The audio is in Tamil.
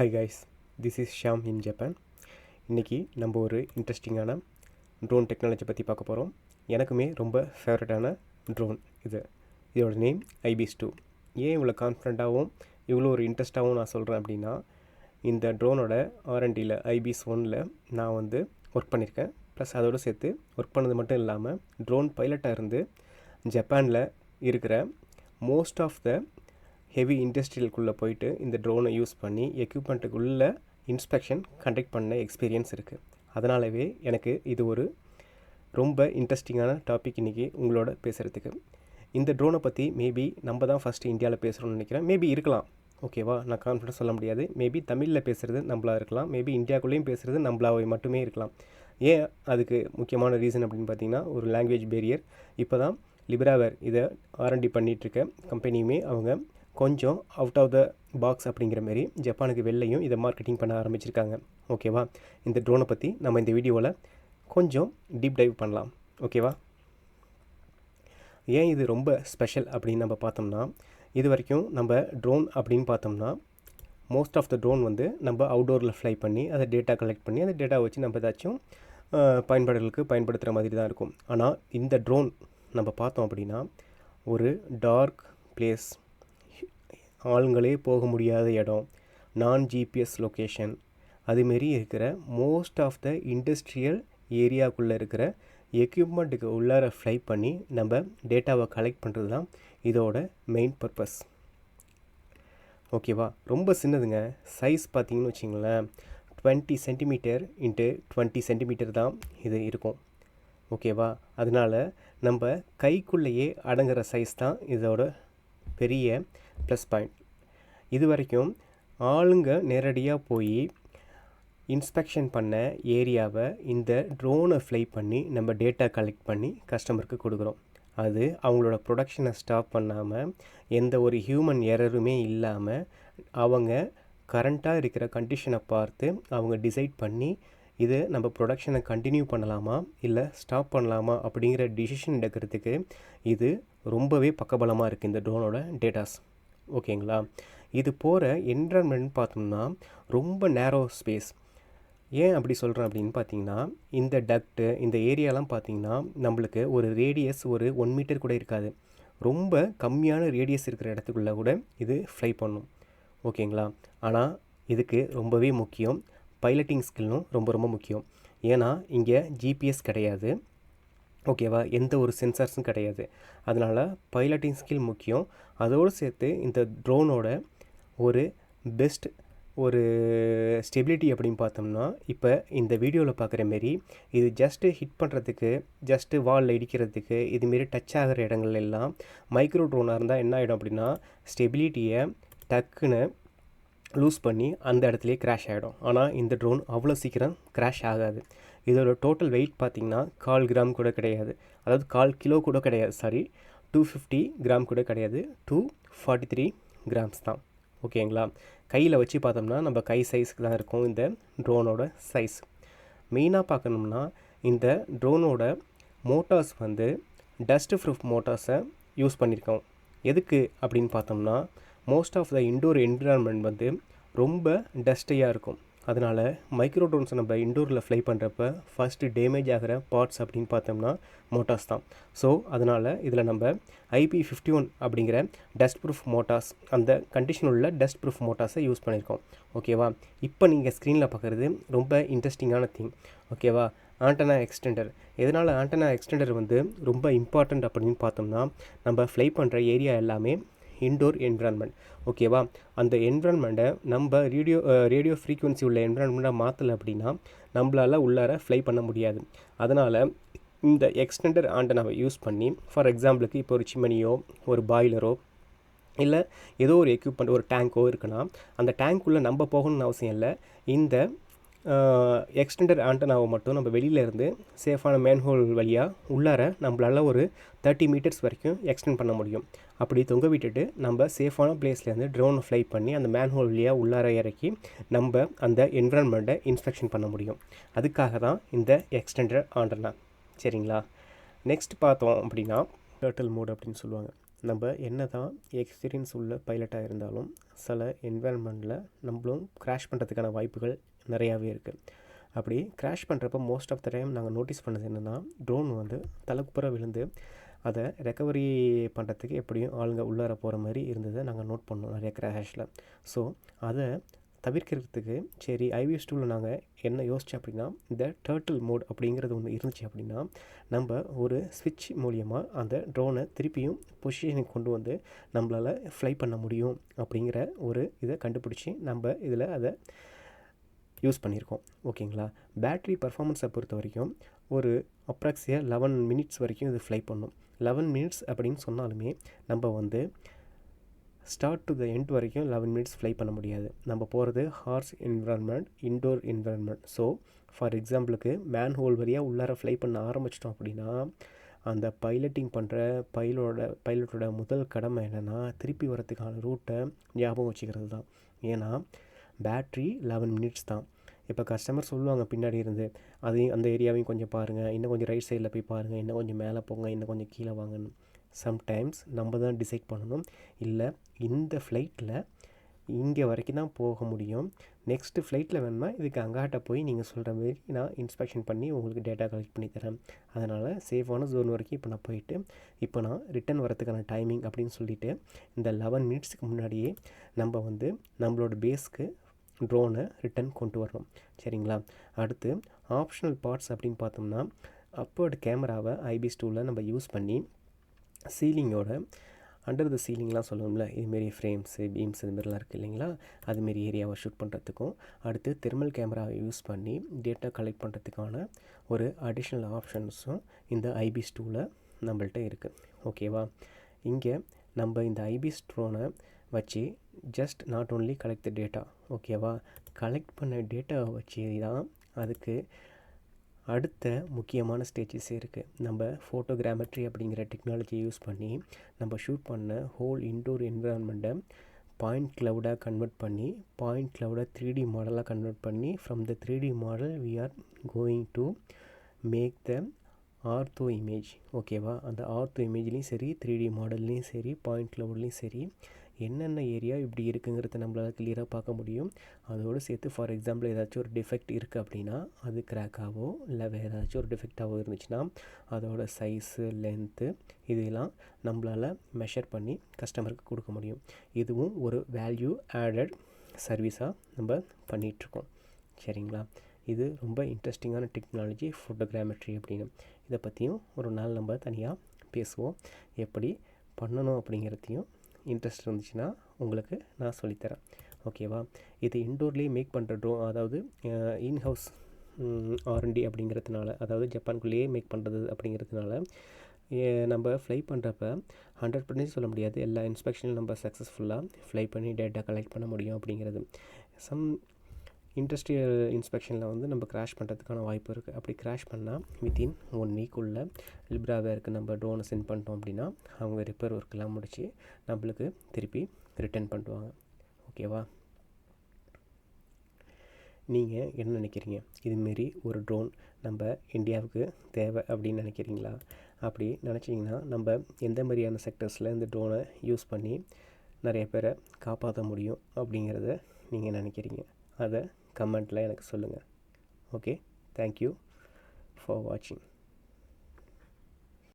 Hi guys, this is Sham in Japan. இன்றைக்கி நம்ம ஒரு இன்ட்ரெஸ்டிங்கான ட்ரோன் டெக்னாலஜி பற்றி பார்க்க போகிறோம். எனக்குமே ரொம்ப ஃபேவரட்டான ட்ரோன் இதோட நேம் ஐபிஸ் 2. ஏன் இவ்வளோ கான்ஃபிடண்ட்டாகவும் இவ்வளோ ஒரு இன்ட்ரெஸ்ட்டாகவும் நான் சொல்கிறேன் அப்படின்னா, இந்த ட்ரோனோட R&Dயில் ஐபிஸ் 1ல் நான் ஒர்க் பண்ணியிருக்கேன். ப்ளஸ் அதோடு சேர்த்து ஒர்க் பண்ணது மட்டும் இல்லாமல் ட்ரோன் பைலட்டாக இருந்து ஜப்பானில் இருக்கிற மோஸ்ட் ஆஃப் த ஹெவி இண்டஸ்ட்ரியலுக்குள்ளே போயிட்டு இந்த ட்ரோனை யூஸ் பண்ணி எக்யூப்மெண்ட்டுக்குள்ளே இன்ஸ்பெக்ஷன் கண்டக்ட் பண்ண எக்ஸ்பீரியன்ஸ் இருக்குது. அதனாலவே எனக்கு இது ஒரு ரொம்ப இன்ட்ரெஸ்டிங்கான டாபிக் இன்றைக்கி உங்களோட பேசுகிறதுக்கு. இந்த ட்ரோனை பற்றி மேபி நம்ம தான் ஃபஸ்ட்டு இந்தியாவில் பேசுகிறோம்னு நினைக்கிறேன். மேபி இருக்கலாம், ஓகேவா? நான் கான்ஃபிடன்ஸ் சொல்ல முடியாது. மேபி தமிழில் பேசுகிறது நம்மளாக இருக்கலாம், மேபி இந்தியாவுக்குள்ளேயும் பேசுகிறது நம்மளாக மட்டுமே இருக்கலாம். ஏன் அதுக்கு முக்கியமான ரீசன் அப்படின்னு பார்த்தீங்கன்னா, ஒரு லாங்குவேஜ் பேரியர். இப்போ தான் லிபராவேர் இதை R&D பண்ணிகிட்ருக்க கம்பெனியுமே அவங்க கொஞ்சம் அவுட் ஆஃப் த பாக்ஸ் அப்படிங்கிற மாரி ஜப்பானுக்கு வெளிலையும் இதை மார்க்கெட்டிங் பண்ண ஆரம்பிச்சிருக்காங்க, ஓகேவா? இந்த ட்ரோனை பற்றி நம்ம இந்த வீடியோவில் கொஞ்சம் டீப் டைவ் பண்ணலாம், ஓகேவா? ஏன் இது ரொம்ப ஸ்பெஷல் அப்படின்னு நம்ம பார்த்தோம்னா, இது வரைக்கும் நம்ம ட்ரோன் அப்படின்னு பார்த்தோம்னா மோஸ்ட் ஆஃப் த ட்ரோன் நம்ம அவுட்டோரில் ஃப்ளை பண்ணி அதை டேட்டா கலெக்ட் பண்ணி அந்த டேட்டா வச்சு நம்ம ஏதாச்சும் பயன்பாடுகளுக்கு பயன்படுத்துகிற மாதிரி தான் இருக்கும். ஆனால் இந்த ட்ரோன் நம்ம பார்த்தோம் அப்படின்னா ஒரு டார்க் பிளேஸ், ஆளுங்களே போக முடியாத இடம், நான் ஜிபிஎஸ் லொக்கேஷன், அதுமாரி இருக்கிற மோஸ்ட் ஆஃப் த இண்டஸ்ட்ரியல் ஏரியாவுக்குள்ளே இருக்கிற எக்யூப்மெண்ட்டுக்கு உள்ளார ஃப்ளை பண்ணி நம்ம டேட்டாவை கலெக்ட் பண்ணுறது தான் இதோட மெயின் பர்பஸ், ஓகேவா? ரொம்ப சின்னதுங்க. சைஸ் பார்த்திங்கன்னு வச்சிங்களேன், 20 சென்டிமீட்டர் இன்ட்டு 20 சென்டிமீட்டர் தான் இது இருக்கும், ஓகேவா? அதனால் நம்ம கைக்குள்ளேயே அடங்குகிற சைஸ் தான் இதோட பெரிய ப்ளஸ் பாயிண்ட். இது வரைக்கும் ஆளுங்க நேரடியாக போய் இன்ஸ்பெக்ஷன் பண்ண ஏரியாவை இந்த ட்ரோனை ஃப்ளை பண்ணி நம்ம டேட்டா கலெக்ட் பண்ணி கஸ்டமருக்கு கொடுக்குறோம். அது அவங்களோட ப்ரொடக்ஷனை ஸ்டாப் பண்ணாமல், எந்த ஒரு ஹியூமன் எரருமே இல்லாமல் அவங்க கரண்ட்டாக இருக்கிற கண்டிஷனை பார்த்து அவங்க டிசைட் பண்ணி இது நம்ம ப்ரொடக்ஷனை கண்டினியூ பண்ணலாமா இல்லை ஸ்டாப் பண்ணலாமா அப்படிங்கிற டிசிஷன் எடுக்கிறதுக்கு இது ரொம்பவே பக்கபலமாக இருக்குது இந்த ட்ரோனோட டேட்டாஸ், ஓகேங்களா? இது போகிற என்விரான்மெண்ட் பார்த்தோம்னா ரொம்ப நேரோ ஸ்பேஸ். ஏன் அப்படி சொல்கிறேன் அப்படின்னு பார்த்தீங்கன்னா, இந்த டக்ட்டு இந்த ஏரியாலாம் பார்த்திங்கன்னா நம்மளுக்கு ஒரு ரேடியஸ் ஒரு 1 மீட்டர் கூட இருக்காது. ரொம்ப கம்மியான ரேடியஸ் இருக்கிற இடத்துக்குள்ளே கூட இது ஃப்ளை பண்ணும், ஓகேங்களா? ஆனால் இதுக்கு ரொம்பவே முக்கியம் பைலட்டிங் ஸ்கில்லும் ரொம்ப முக்கியம். ஏன்னா இங்கே ஜிபிஎஸ் கிடையாது, ஓகேவா? எந்த ஒரு சென்சார்ஸும் கிடையாது. அதனால் பைலட்டிங் ஸ்கில் முக்கியம். அதோடு சேர்த்து இந்த ட்ரோனோட ஒரு பெஸ்ட் ஒரு ஸ்டெபிலிட்டி அப்படின்னு பார்த்தோம்னா, இப்போ இந்த வீடியோவில் பார்க்குற மாரி இது ஜஸ்ட்டு ஹிட் பண்ணுறதுக்கு, ஜஸ்ட்டு வாலில் இடிக்கிறதுக்கு, இதுமாரி டச் ஆகிற இடங்கள் எல்லாம் மைக்ரோ ட்ரோனாக இருந்தால் என்ன ஆகிடும் அப்படின்னா, ஸ்டெபிலிட்டியை டக்குன்னு லூஸ் பண்ணி அந்த இடத்துலையே கிராஷ் ஆகிடும். ஆனால் இந்த ட்ரோன் அவ்வளோ சீக்கிரம் கிராஷ் ஆகாது. இதோட டோட்டல் வெயிட் பார்த்திங்கன்னா 1/4 கிராம் கூட கிடையாது, அதாவது 1/4 கிலோ கூட கிடையாது, சாரி 250 கிராம் கூட கிடையாது, 243 கிராம்ஸ் தான், ஓகேங்களா? கையில் வச்சு பார்த்தோம்னா நம்ம கை சைஸுக்கு தான் இருக்கும் இந்த ட்ரோனோட சைஸ். மெயினாக பார்க்கணும்னா இந்த ட்ரோனோட மோட்டார்ஸ் டஸ்ட் ப்ரூஃப் மோட்டார்ஸை யூஸ் பண்ணியிருக்கோம். எதுக்கு அப்படின்னு பார்த்தோம்னா, most of the indoor environment ரொம்ப டஸ்டியாக இருக்கும். அதனால் மைக்ரோ ட்ரோன்ஸை நம்ம இன்டோரில் ஃப்ளை பண்ணுறப்ப ஃபஸ்ட்டு டேமேஜ் ஆகிற பார்ட்ஸ் அப்படின்னு பார்த்தோம்னா மோட்டார்ஸ் தான். ஸோ அதனால் இதில் நம்ம IP51 அப்படிங்கிற டஸ்ட் ப்ரூஃப் மோட்டார்ஸ், அந்த கண்டிஷன் உள்ள டஸ்ட் ப்ரூஃப் மோட்டார்ஸை யூஸ் பண்ணியிருக்கோம், ஓகேவா? இப்போ நீங்கள் ஸ்க்ரீனில் பார்க்குறது ரொம்ப இன்ட்ரெஸ்டிங்கான திங், ஓகேவா? Antenna extender. எதனால் ஆண்டனா எக்ஸ்டெண்டர் ரொம்ப இம்பார்ட்டண்ட் அப்படின்னு பார்த்தோம்னா, நம்ம ஃப்ளை பண்ணுற ஏரியா எல்லாமே இன்டோர் என்விரான்மெண்ட், ஓகேவா? அந்த என்விரான்மெண்ட்டை நம்ம ரேடியோ ஃப்ரீக்குவென்சி உள்ள என்விரான்மெண்ட்டாக மாற்றலை அப்படின்னா நம்மளால் உள்ளார ஃப்ளை பண்ண முடியாது. அதனால் இந்த எக்ஸ்டெண்டர் ஆண்டனாவை யூஸ் பண்ணி, ஃபார் எக்ஸாம்பிளுக்கு இப்போ ஒரு சிம்னியோ ஒரு பாய்லரோ இல்லை ஏதோ ஒரு எக்யூப்மெண்ட் ஒரு டேங்கோ இருக்குன்னா, அந்த டேங்க்குள்ளே நம்ம போகணும்னு அவசியம் இல்லை. இந்த எக்ஸ்டெண்டர் ஆண்டனாவை மட்டும் நம்ம வெளியிலேருந்து சேஃபான மேன்ஹோல் வழியாக உள்ளார நம்மளால் ஒரு 30 மீட்டர்ஸ் வரைக்கும் எக்ஸ்டெண்ட் பண்ண முடியும். அப்படி தொங்க விட்டுட்டு நம்ம சேஃபான பிளேஸ்லேருந்து ட்ரோனை ஃப்ளை பண்ணி அந்த மேன்ஹோல் வழியாக உள்ளார இறக்கி நம்ம அந்த என்விரான்மெண்ட்டை இன்ஸ்பெக்ஷன் பண்ண முடியும். அதுக்காக தான் இந்த எக்ஸ்டெண்டர் ஆண்டனா, சரிங்களா? நெக்ஸ்ட் பார்த்தோம் அப்படின்னா டர்ட்டில் மோட் அப்படின்னு சொல்லுவாங்க. நம்ம என்ன தான் எக்ஸ்பீரியன்ஸ் உள்ள பைலட்டாக இருந்தாலும் சில என்விரான்மெண்ட்டில் நம்மளும் க்ராஷ் பண்ணுறதுக்கான வாய்ப்புகள் நிறையாவே இருக்குது. அப்படி க்ராஷ் பண்ணுறப்ப மோஸ்ட் ஆஃப் த டைம் நாங்கள் நோட்டீஸ் பண்ணது என்னென்னா, ட்ரோன் வந்து தலைக்குப்புற விழுந்து அதை ரெக்கவரி பண்ணுறதுக்கு எப்படியும் ஆளுங்க உள்ளார போகிற மாதிரி இருந்ததை நாங்கள் நோட் பண்ணோம் நிறைய க்ராஷில். ஸோ அதை தவிர்க்கிறதுக்கு சரி ஐவிஎஸ் டூவில் நாங்கள் என்ன யோசித்தோம் அப்படின்னா, இந்த டர்ட்டில் மோட் அப்படிங்கிறது ஒன்று இருந்துச்சு அப்படின்னா நம்ம ஒரு ஸ்விட்ச் மூலியமாக அந்த ட்ரோனை திருப்பியும் பொசிஷனுக்கு கொண்டு வந்து நம்மளால் ஃப்ளை பண்ண முடியும் அப்படிங்கிற ஒரு இதை கண்டுபிடிச்சி நம்ம இதில் அதை யூஸ் பண்ணியிருக்கோம். ஓகேங்களா. பேட்ரி பர்ஃபார்மன்ஸை பொறுத்த வரைக்கும் ஒரு அப்ராக்சியாக 11 மினிட்ஸ் வரைக்கும் இது ஃப்ளை பண்ணும். 11 மினிட்ஸ் அப்படின்னு சொன்னாலுமே நம்ம வந்து ஸ்டார்ட் டு த எண்ட் வரைக்கும் 11 மினிட்ஸ் ஃப்ளை பண்ண முடியாது. நம்ம போகிறது harsh environment, indoor environment. So for எக்ஸாம்பிளுக்கு மேன் ஹோல் வழியாக உள்ளார ஃப்ளை பண்ண ஆரம்பிச்சிட்டோம் அப்படின்னா அந்த பைலட்டிங் பண்ணுற பைலட்டோட முதல் கடமை என்னென்னா திருப்பி வரத்துக்கான ரூட்டை ஞாபகம் வச்சுக்கிறது தான். ஏன்னா பேட்ரி 11 மினிட்ஸ் தான். இப்போ கஸ்டமர் சொல்லுவாங்க பின்னாடி இருந்து, அதையும் அந்த ஏரியாவையும் கொஞ்சம் பாருங்கள், இன்னும் கொஞ்சம் ரைட் சைடில் போய் பாருங்கள், இன்னும் கொஞ்சம் மேலே போங்க, இன்னும் கொஞ்சம் கீழே வாங்கன்னு. சம்டைம்ஸ் நம்ம தான் டிசைட் பண்ணணும், இல்லை இந்த ஃப்ளைட்டில் இங்கே வரைக்கும் தான் போக முடியும், நெக்ஸ்ட்டு ஃப்ளைட்டில் வேணுமா இதுக்கு அங்காட்ட போய் நீங்கள் சொல்கிற மாரி நான் இன்ஸ்பெக்ஷன் பண்ணி உங்களுக்கு டேட்டா கலெக்ட் பண்ணி தரேன். அதனால் சேஃபான ஜோன் வரைக்கும் இப்போ நான் போயிட்டு இப்போ நான் ரிட்டன் வரதுக்கான டைமிங் அப்படின்னு சொல்லிவிட்டு இந்த 11 மினிட்ஸுக்கு முன்னாடியே நம்ம வந்து நம்மளோட பேஸ்க்கு ட்ரோனை ரிட்டன் கொண்டு வரணும். சரிங்களா. அடுத்து ஆப்ஷனல் பார்ட்ஸ் அப்படின்னு பார்த்தோம்னா அப்போர்டு கேமராவை ஐபிஎஸ் டூவில் நம்ம யூஸ் பண்ணி சீலிங்கோட அண்டர் த சீலிங்லாம் சொல்லுவோம்ல, இதுமாரி ஃப்ரேம்ஸு பீம்ஸ் இதுமாரிலாம் இருக்குது இல்லைங்களா, அதுமாரி ஏரியாவை ஷூட் பண்ணுறதுக்கும் அடுத்து தெர்மல் கேமராவை யூஸ் பண்ணி டேட்டா கலெக்ட் பண்ணுறதுக்கான ஒரு அடிஷ்னல் ஆப்ஷன்ஸும் இந்த ஐபிஎஸ் டூவில் நம்மள்ட்ட இருக்குது. ஓகேவா. இங்கே நம்ம இந்த ஐபிஎஸ் ட்ரோனை வச்சு just not only collect the data. ஓகேவா. கலெக்ட் பண்ண டேட்டாவை வச்சு தான் அதுக்கு அடுத்த முக்கியமான ஸ்டேஜஸ் இருக்குது. நம்ம ஃபோட்டோகிராமெட்ரி அப்படிங்கிற டெக்னாலஜியை யூஸ் பண்ணி நம்ம ஷூட் பண்ண ஹோல் இன்டோர் என்விரான்மெண்ட்டை பாயிண்ட் க்ளவுடாக கன்வெர்ட் பண்ணி பாயிண்ட் க்ளவுடாக 3D மாடலாக கன்வெர்ட் பண்ணி from the 3D model we are going to make the ortho image. ஓகேவா. அந்த ஆர்த்தோ இமேஜ்லேயும் சரி 3D மாடல்லையும் சரி பாயிண்ட் க்ளவுட்லேயும் சரி என்னென்ன ஏரியா இப்படி இருக்குங்கிறத நம்மளால் கிளியராக பார்க்க முடியும். அதோடு சேர்த்து ஃபார் எக்ஸாம்பிள் ஏதாச்சும் ஒரு டிஃபெக்ட் இருக்குது அப்படின்னா அது கிராக்காவோ இல்லை வேறு ஏதாச்சும் ஒரு டிஃபெக்டாகவோ இருந்துச்சுன்னா அதோட சைஸு லென்த்து இதெல்லாம் நம்மளால் மெஷர் பண்ணி கஸ்டமருக்கு கொடுக்க முடியும். இதுவும் ஒரு வேல்யூ ஆடட் சர்வீஸாக நம்ம பண்ணிகிட்ருக்கோம். சரிங்களா. இது ரொம்ப இன்ட்ரெஸ்டிங்கான டெக்னாலஜி ஃபோட்டோகிராமெட்ரி அப்படின்னு. இதை பற்றியும் ஒரு நாள் நம்ம தனியாக பேசுவோம். எப்படி பண்ணணும் அப்படிங்கிறதையும் இன்ட்ரெஸ்ட் இருந்துச்சுன்னா உங்களுக்கு நான் சொல்லித்தரேன். ஓகேவா. இது இன்டோர்லேயே மேக் பண்ணுற ட்ரோன், அதாவது இன்ஹவுஸ் R&D அப்படிங்கிறதுனால, அதாவது ஜப்பானுக்குள்ளேயே மேக் பண்ணுறது அப்படிங்கிறதுனால நம்ம ஃப்ளை பண்ணுறப்ப 100% சொல்ல முடியாது எல்லா இன்ஸ்பெக்ஷனும் நம்ம சக்ஸஸ்ஃபுல்லாக ஃப்ளை பண்ணி டேட்டா கலெக்ட் பண்ண முடியும் அப்படிங்கிறது. சம் இண்டஸ்ட்ரியல் இன்ஸ்பெக்ஷனில் வந்து நம்ம கிராஷ் பண்ணுறதுக்கான வாய்ப்பு இருக்குது. அப்படி கிராஷ் பண்ணால் வித்தின் 1 வீக்குள்ளே லிப்ராவேருக்கு நம்ம ட்ரோனை சென்ட் பண்ணிட்டோம் அப்படின்னா அவங்க ரிப்பேர் ஒர்க்கெலாம் முடித்து நம்மளுக்கு திருப்பி ரிட்டர்ன் பண்ணுவாங்க. ஓகேவா. நீங்கள் என்ன நினைக்கிறீங்க? இதுமாரி ஒரு ட்ரோன் நம்ம இந்தியாவுக்கு தேவை அப்படின்னு நினைக்கிறீங்களா? அப்படி நினச்சிங்கன்னா நம்ம எந்த மாதிரியான செக்டர்ஸில் இந்த ட்ரோனை யூஸ் பண்ணி நிறைய பேரை காப்பாற்ற முடியும் அப்படிங்கிறத நீங்கள் நினைக்கிறீங்க? அதை கமெண்ட்டில் எனக்கு சொல்லுங்கள். ஓகே. தேங்க்யூ ஃபார் வாட்சிங்.